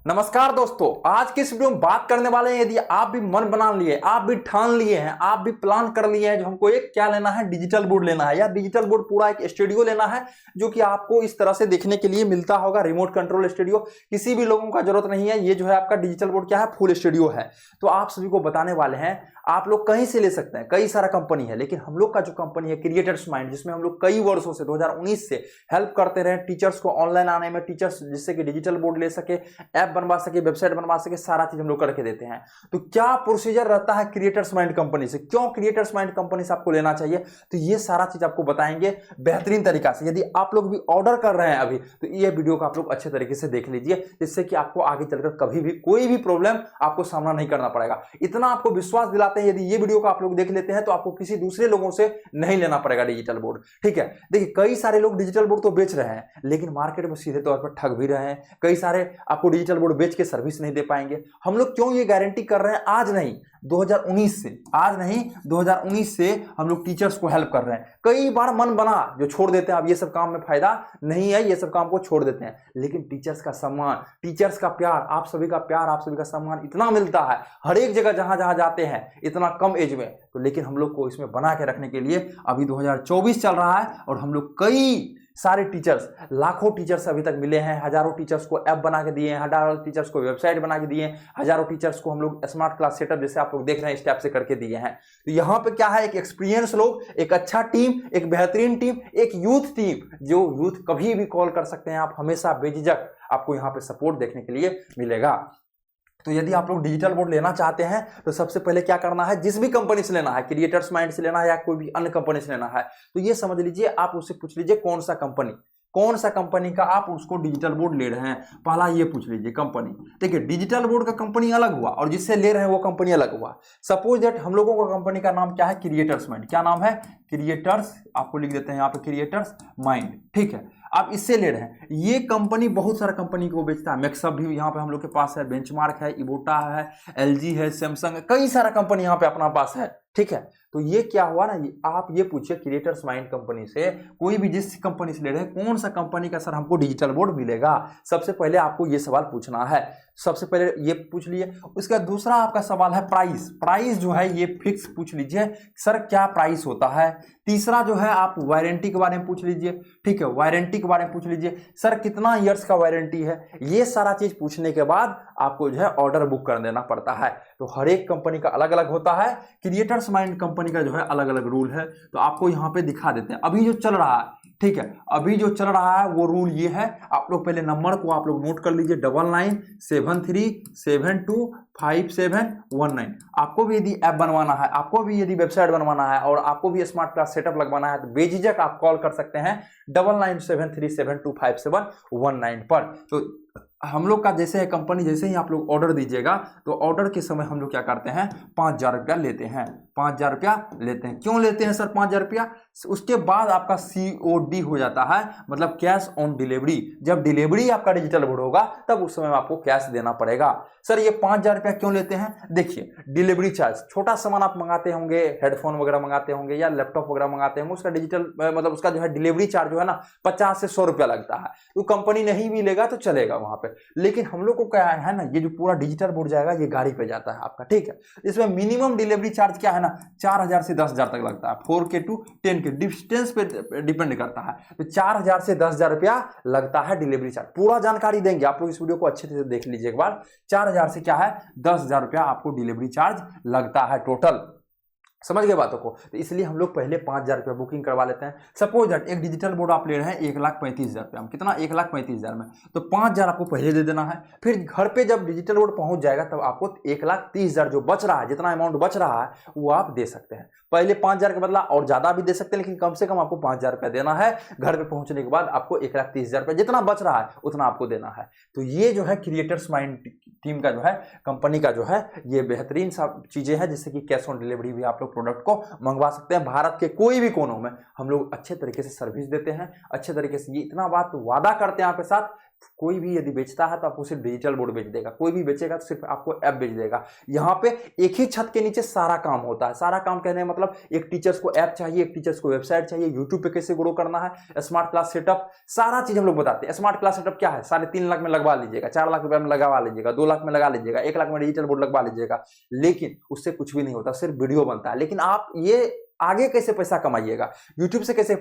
नमस्कार दोस्तों, आज की इस वीडियो में बात करने वाले हैं। यदि आप भी मन बना लिए, आप भी ठान लिए हैं, आप भी प्लान कर लिए हैं जो हमको एक क्या लेना है, डिजिटल बोर्ड लेना है, या डिजिटल बोर्ड पूरा एक स्टूडियो लेना है जो कि आपको इस तरह से देखने के लिए मिलता होगा, रिमोट कंट्रोल स्टूडियो। किसी भी लोगों का जरूरत नहीं है, ये जो है आपका डिजिटल बोर्ड क्या है, फुल स्टूडियो है। तो आप सभी को बताने वाले हैं, आप लोग कहीं से ले सकते हैं, कई सारा कंपनी है, लेकिन हम लोग का जो कंपनी है क्रिएटर्स माइंड, जिसमें हम लोग कई वर्षों से 2019 से हेल्प करते रहे टीचर्स को ऑनलाइन आने में, टीचर्स जिससे कि डिजिटल बोर्ड ले सके, ऐप बनवा सके, वेबसाइट बनवा सके, सारा चीज हम लोग करके देते हैं। तो क्या प्रोसीजर रहता है क्रिएटर्स माइंड कंपनी से, क्यों क्रिएटर्स माइंड कंपनी से आपको लेना चाहिए, तो ये सारा चीज आपको बताएंगे बेहतरीन तरीका से। यदि आप लोग भी ऑर्डर कर रहे हैं अभी, तो ये वीडियो को आप लोग अच्छे तरीके से देख लीजिए, जिससे कि आपको आगे चलकर कभी भी कोई भी प्रॉब्लम आपको सामना नहीं करना पड़ेगा। इतना आपको विश्वास दिलाते हैं, यदि ये वीडियो को आप लोग देख लेते हैं तो आपको किसी दूसरे लोगों से नहीं लेना पड़ेगा डिजिटल बोर्ड। ठीक है, देखिए कई सारे लोग डिजिटल बोर्ड तो बेच रहे हैं, लेकिन मार्केट में सीधे तौर पर ठग भी रहे हैं। कई सारे आपको डिजिटल बोर्ड बेच के सर्विस नहीं दे पाएंगे। हम लोग क्यों ये गारंटी कर रहे हैं, आज नहीं 2019 से, आज नहीं 2019 से हम लोग टीचर्स को हेल्प कर रहे हैं। कई बार मन बना जो छोड़ देते हैं, अब ये सब काम में फायदा नहीं है, ये सब काम को छोड़ देते हैं, लेकिन टीचर्स का सम्मान, टीचर्स का प्यार, आप सभी का प्यार, आप सभी का सम्मान इतना मिलता है हर एक जगह जहां जहां जाते हैं, इतना कम एज में। तो लेकिन हम लोग को इसमें बना के रखने के लिए अभी 2024 चल रहा है, और हम लोग कई सारे टीचर्स, लाखों टीचर्स अभी तक मिले हैं, हजारों टीचर्स को ऐप बना के दिए हैं, हजारों टीचर्स को वेबसाइट बना के दिए हैं, हजारों टीचर्स को हम लोग स्मार्ट क्लास सेटअप जैसे आप लोग देख रहे हैं इस टाइप से करके दिए हैं। तो यहाँ पे क्या है, एक एक्सपीरियंस लोग, एक अच्छा टीम, एक बेहतरीन टीम, एक यूथ टीम, जो यूथ कभी भी कॉल कर सकते हैं, आप हमेशा बेझिझक आपको यहाँ पे सपोर्ट देखने के लिए मिलेगा। तो यदि आप लोग डिजिटल बोर्ड लेना चाहते हैं तो सबसे पहले क्या करना है, जिस भी कंपनी से लेना है, क्रिएटर्स माइंड से लेना है या कोई भी अन्य कंपनी से लेना है, तो ये समझ लीजिए, आप उससे पूछ लीजिए कौन सा कंपनी का आप उसको डिजिटल बोर्ड ले रहे हैं। पहला ये पूछ लीजिए कंपनी। देखिए डिजिटल बोर्ड का कंपनी अलग हुआ और जिससे ले रहे हैं वो कंपनी अलग हुआ। सपोज दैट हम लोगों का कंपनी का नाम क्या है, क्रिएटर्स माइंड। क्या नाम है, क्रिएटर्स, आपको लिख देते हैं यहाँ पे क्रिएटर्स माइंड। ठीक है, आप इससे ले रहे हैं। ये कंपनी बहुत सारा कंपनी को बेचता है, मैक्सअप भी यहाँ पे हम लोग के पास है, बेंचमार्क है, इवोटा है, एलजी है, सैमसंग है, कई सारा कंपनी यहाँ पे अपना पास है। ठीक है, तो ये क्या हुआ ना, आप ये पूछिए क्रिएटर्स माइंड कंपनी से, कोई भी जिस कंपनी से ले रहे हैं, कौन सा कंपनी का सर हमको डिजिटल बोर्ड मिलेगा। सबसे पहले आपको ये सवाल पूछना है, सबसे पहले ये पूछ लिए। उसका दूसरा आपका सवाल है प्राइस। प्राइस जो है ये फिक्स पूछ लीजिए, सर क्या प्राइस होता है। तीसरा जो है आप वारंटी के बारे में पूछ लीजिए। ठीक है, वारंटी के बारे में पूछ लीजिए, सर कितना ईयर्स का वारंटी है। ये सारा चीज पूछने के बाद आपको जो है ऑर्डर बुक कर देना पड़ता है। तो हर एक कंपनी का अलग अलग होता है, क्रिएटर्स माइंड कंपनी का जो है अलग अलग रूल है। तो आपको यहाँ पे दिखा देते हैं अभी जो चल रहा है। ठीक है, अभी जो चल रहा है वो रूल ये है, आप लोग पहले नंबर को आप लोग नोट कर लीजिए, 9973725719। आपको भी यदि ऐप बनवाना है, आपको भी यदि वेबसाइट बनवाना है, और आपको भी स्मार्ट क्लास सेटअप लगवाना है, तो बेझिझक आप कॉल कर सकते हैं 9973725719 पर। तो हम लोग का जैसे है कंपनी, जैसे ही आप लोग ऑर्डर दीजिएगा तो ऑर्डर के समय हम लोग क्या करते हैं, 5,000 रुपया लेते हैं। 5,000 रुपया लेते हैं। क्यों लेते हैं सर 5,000 रुपया, उसके बाद आपका COD हो जाता है, मतलब कैश ऑन डिलीवरी। जब डिलीवरी आपका डिजिटल बोर्ड होगा तब उस समय आपको कैश देना पड़ेगा। सर ये 5,000 रुपया क्यों लेते हैं, देखिए डिलीवरी चार्ज, छोटा सामान आप मंगाते होंगे, हेडफोन वगैरह मंगाते होंगे या लैपटॉप वगैरह मंगाते होंगे, उसका डिजिटल मतलब उसका जो है डिलीवरी चार्ज जो है ना 50 से 100 रुपया लगता है। तो कंपनी नहीं भी लेगा तो चलेगा वहां पे, लेकिन हम लोग को क्या है ना, ये जो पूरा डिजिटल बोर्ड जाएगा ये गाड़ी पे जाता है आपका। ठीक है, इसमें मिनिमम डिलीवरी चार्ज क्या है ना, 4,000 से 10,000 तक लगता है। 4K to 10K डिस्टेंस पे डिपेंड करता है। तो 4,000 से 10,000 रुपया लगता है डिलीवरी चार्ज। पूरा जानकारी देंगे, आप लोग इस वीडियो को अच्छे से देख लीजिए एक बार। 4,000 से क्या है, 10,000 रुपया आपको डिलीवरी चार्ज लगता है टोटल। समझ गए बातों को। तो इसलिए हम लोग पहले 5,000 रुपया बुकिंग करवा लेते हैं। सपोज दैट एक डिजिटल बोर्ड आप ले रहे हैं 1,35,000 रुपया में, कितना, 1,35,000 में, तो 5,000 आपको पहले दे देना है। फिर घर पे जब डिजिटल बोर्ड पहुंच जाएगा तब आपको 1,30,000 जो बच रहा है, जितना अमाउंट बच रहा है वो आप दे सकते हैं। पहले 5,000 के बदला और ज्यादा भी दे सकते हैं, लेकिन कम से कम आपको 5,000 रुपया देना है। घर पे पहुंचने के बाद आपको 1,30,000 रुपया जितना बच रहा है उतना आपको देना है। तो ये जो है क्रिएटर्स माइंड टीम का जो है, कंपनी का जो है, ये बेहतरीन सब चीजें हैं, जिससे कि कैश ऑन डिलीवरी भी आप लोग प्रोडक्ट को मंगवा सकते हैं। भारत के कोई भी कोनों में हम लोग अच्छे तरीके से सर्विस देते हैं, अच्छे तरीके से। ये इतना बात वादा करते हैं आपके साथ कोई भी यदि बेचता है तो आपको सिर्फ डिजिटल बोर्ड बेच देगा, कोई भी बेचेगा तो सिर्फ आपको ऐप बेच देगा। यहाँ पे एक ही छत के नीचे सारा काम होता है। सारा काम कहने का मतलब एक टीचर्स को ऐप चाहिए, एक टीचर्स को वेबसाइट चाहिए, यूट्यूब पे कैसे ग्रो करना है, स्मार्ट क्लास सेटअप, सारा चीज हम लोग बताते हैं। स्मार्ट क्लास सेटअप क्या है, 3.5 लाख में लगवा लीजिएगा, 4 लाख रुपए में लगवा लीजिएगा, 2 लाख में लगा लीजिएगा, 1 लाख में डिजिटल बोर्ड लगवा लीजिएगा, लेकिन उससे कुछ भी नहीं होता, सिर्फ वीडियो बनता है। लेकिन आप ये आगे कैसे पैसा कमाइएगा, यूट्यूब से कैसे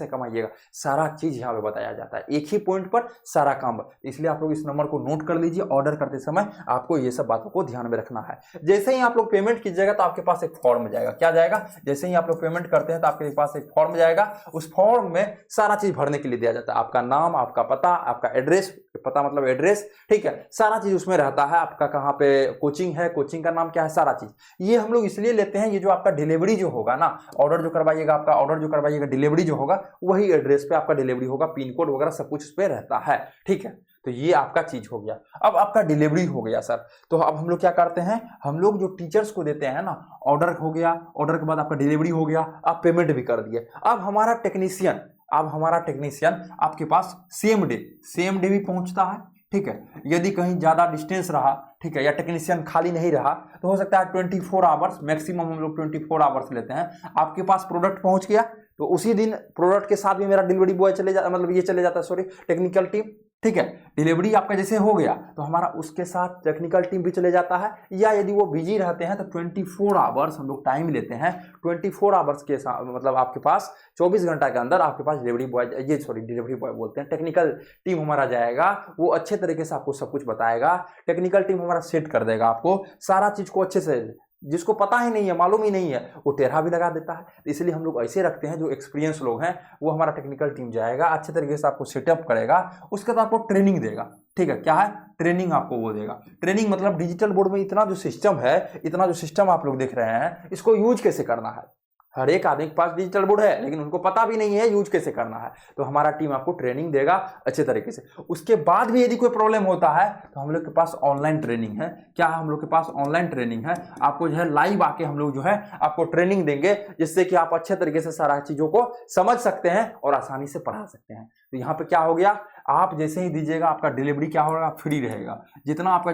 कमाइएगा, सारा चीज यहाँ पे बताया जाता है, एक ही पॉइंट पर सारा काम। इसलिए आप लोग इस नंबर को नोट कर लीजिए। ऑर्डर करते समय आपको ये सब बातों को ध्यान में रखना है। जैसे ही आप लोग पेमेंट कीजिएगा तो आपके पास एक फॉर्म जाएगा। क्या जाएगा, जैसे ही आप लोग पेमेंट करते हैं तो आपके पास एक फॉर्म जाएगा। उस फॉर्म में सारा चीज भरने के लिए दिया जाता है, आपका नाम, आपका पता, आपका एड्रेस, पता मतलब एड्रेस, ठीक है, सारा चीज उसमें रहता है। आपका कहाँ पे कोचिंग है, कोचिंग का नाम क्या है, सारा चीज। ये हम लोग इसलिए लेते हैं, ये जो आपका डिलीवरी जो होगा ना, ऑर्डर जो करवाइएगा, आपका ऑर्डर जो करवाइएगा, डिलीवरी जो होगा वही एड्रेस पे आपका डिलीवरी होगा, पिन कोड वगैरह सब कुछ उस पे रहता है, ठीक है। तो ये आपका चीज हो गया। अब आपका डिलीवरी हो गया सर, तो अब हम लोग क्या करते हैं, हम लोग जो टीचर्स को देते हैं ना, ऑर्डर हो गया, ऑर्डर के बाद आपका डिलीवरी हो गया, आप पेमेंट भी कर दिए। अब हमारा टेक्नीशियन आपके पास सेम डे भी पहुंचता है, ठीक है। यदि कहीं ज्यादा डिस्टेंस रहा, ठीक है, या टेक्नीशियन खाली नहीं रहा तो हो सकता है 24 आवर्स, मैक्सिमम हम लोग 24 आवर्स लेते हैं। आपके पास प्रोडक्ट पहुंच गया तो उसी दिन प्रोडक्ट के साथ भी मेरा डिलीवरी बॉय चले जाता है, सॉरी, टेक्निकल टीम, ठीक है। डिलीवरी आपका जैसे हो गया तो हमारा उसके साथ टेक्निकल टीम भी चले जाता है, या यदि वो बिजी रहते हैं तो 24 आवर्स हम लोग टाइम लेते हैं। 24 आवर्स के साथ मतलब आपके पास 24 घंटा के अंदर आपके पास डिलीवरी बॉय बोलते हैं, टेक्निकल टीम हमारा जाएगा, वो अच्छे तरीके से आपको सब कुछ बताएगा। टेक्निकल टीम हमारा सेट कर देगा आपको सारा चीज को अच्छे से। जिसको पता ही नहीं है, मालूम ही नहीं है, वो टेढ़ा भी लगा देता है। तो इसलिए हम लोग ऐसे रखते हैं, जो एक्सपीरियंस लोग हैं वो हमारा टेक्निकल टीम जाएगा, अच्छे तरीके से आपको सेटअप करेगा, उसके बाद आपको ट्रेनिंग देगा, ठीक है। क्या है, ट्रेनिंग आपको वो देगा। ट्रेनिंग मतलब डिजिटल बोर्ड में इतना जो सिस्टम आप लोग देख रहे हैं, इसको यूज कैसे करना है। हर एक आदमी के पास डिजिटल बोर्ड है लेकिन उनको पता भी नहीं है यूज कैसे करना है, तो हमारा टीम आपको ट्रेनिंग देगा अच्छे तरीके से। उसके बाद भी यदि कोई प्रॉब्लम होता है तो हम लोग के पास ऑनलाइन ट्रेनिंग है। क्या हम लोग के पास ऑनलाइन ट्रेनिंग है, आपको जो है लाइव आके हम लोग जो है आपको ट्रेनिंग देंगे, जिससे कि आप अच्छे तरीके से सारा चीजों को समझ सकते हैं और आसानी से पढ़ा सकते हैं। तो यहाँ पे क्या हो गया, आप जैसे ही दीजिएगा आपका डिलीवरी क्या होगा, फ्री रहेगा। जितना आपका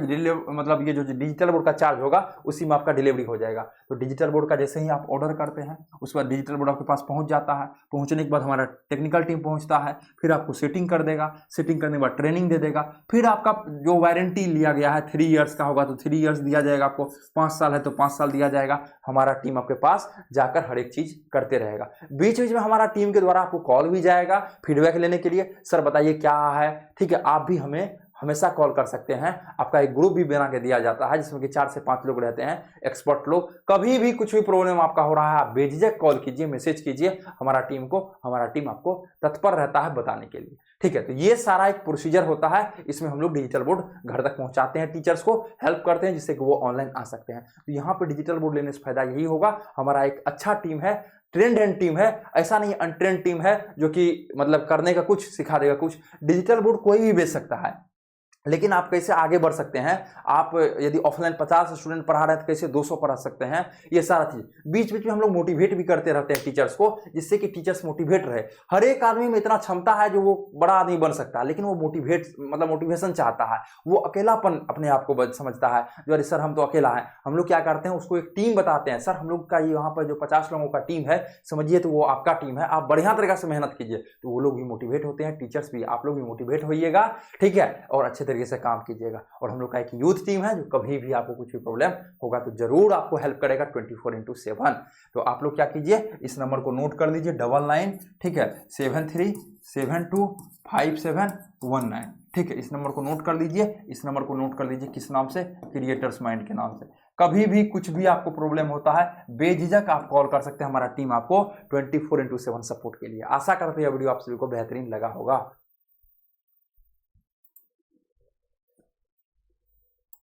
मतलब ये जो डिजिटल बोर्ड का चार्ज होगा उसी में आपका डिलीवरी हो जाएगा। तो डिजिटल बोर्ड का जैसे ही आप ऑर्डर करते हैं उसके बाद डिजिटल बोर्ड आपके पास पहुंच जाता है, पहुंचने के बाद हमारा टेक्निकल टीम पहुंचता है, फिर आपको सेटिंग कर देगा, सेटिंग करने के बाद ट्रेनिंग दे देगा। फिर आपका जो वारंटी लिया गया है 3 ईयर्स का होगा तो 3 ईयर्स दिया जाएगा आपको, 5 साल है तो 5 साल दिया जाएगा। हमारा टीम आपके पास जाकर हर एक चीज करते रहेगा। बीच बीच में हमारा टीम के द्वारा आपको कॉल भी जाएगा फीडबैक लेने के लिए, सर बताइए क्या है, ठीक है। आप भी हमें हमेशा कॉल कर सकते हैं। आपका एक ग्रुप भी बना के दिया जाता है जिसमें कि 4 से 5 लोग रहते हैं, एक्सपर्ट लोग। कभी भी कुछ भी प्रॉब्लम आपका हो रहा है आप बेझिझक कॉल कीजिए, मैसेज कीजिए हमारा टीम आपको तत्पर रहता है बताने के लिए, ठीक है। तो ये सारा एक प्रोसीजर होता है, इसमें हम लोग डिजिटल बोर्ड घर तक पहुंचाते हैं, टीचर्स को हेल्प करते हैं जिससे कि वो ऑनलाइन आ सकते हैं। तो यहाँ पे डिजिटल बोर्ड लेने से फायदा यही होगा, हमारा एक अच्छा टीम है, ट्रेंड एंड टीम है, ऐसा नहीं अनट्रेंड टीम है जो कि मतलब करने का कुछ सिखा देगा कुछ। डिजिटल बोर्ड कोई भी बेच सकता है, लेकिन आप कैसे आगे बढ़ सकते हैं। आप यदि ऑफलाइन 50 स्टूडेंट पढ़ा रहे हैं तो कैसे 200 पढ़ा सकते हैं, ये सारा चीज बीच बीच में हम लोग मोटिवेट भी करते रहते हैं टीचर्स को, जिससे कि टीचर्स मोटिवेट रहे। हर एक आदमी में इतना क्षमता है जो वो बड़ा आदमी बन सकता है, लेकिन वो मोटिवेशन चाहता है, वो अकेलापन अपने आप को समझता है, जो अरे सर हम तो अकेला है। हम लोग क्या करते हैं, उसको एक टीम बताते हैं, सर हम लोग का यहाँ पर जो 50 लोगों का टीम है समझिए तो वो आपका टीम है, आप बढ़िया तरीके से मेहनत कीजिए। तो वो लोग भी मोटिवेट होते हैं, टीचर्स भी, आप लोग भी मोटिवेट होइएगा, ठीक है, और अच्छे तरीके से काम कीजिएगा। और हम लोग का एक यूथ टीम है जो कभी भी आपको कुछ भी प्रॉब्लम होगा तो जरूर आपको हेल्प करेगा 24/7। तो आप लोग क्या कीजिए, इस नंबर को नोट कर लीजिए 99, ठीक है, 73725719, ठीक है। इस नंबर को नोट कर लीजिए, किस नाम से, क्रिएटर्स माइंड के नाम से। कभी भी कुछ भी आपको प्रॉब्लम होता है बेझिझक आप कॉल कर सकते हैं, हमारा टीम आपको 24/7 सपोर्ट के लिए। आशा करते हैं वीडियो आप सभी को बेहतरीन लगा होगा।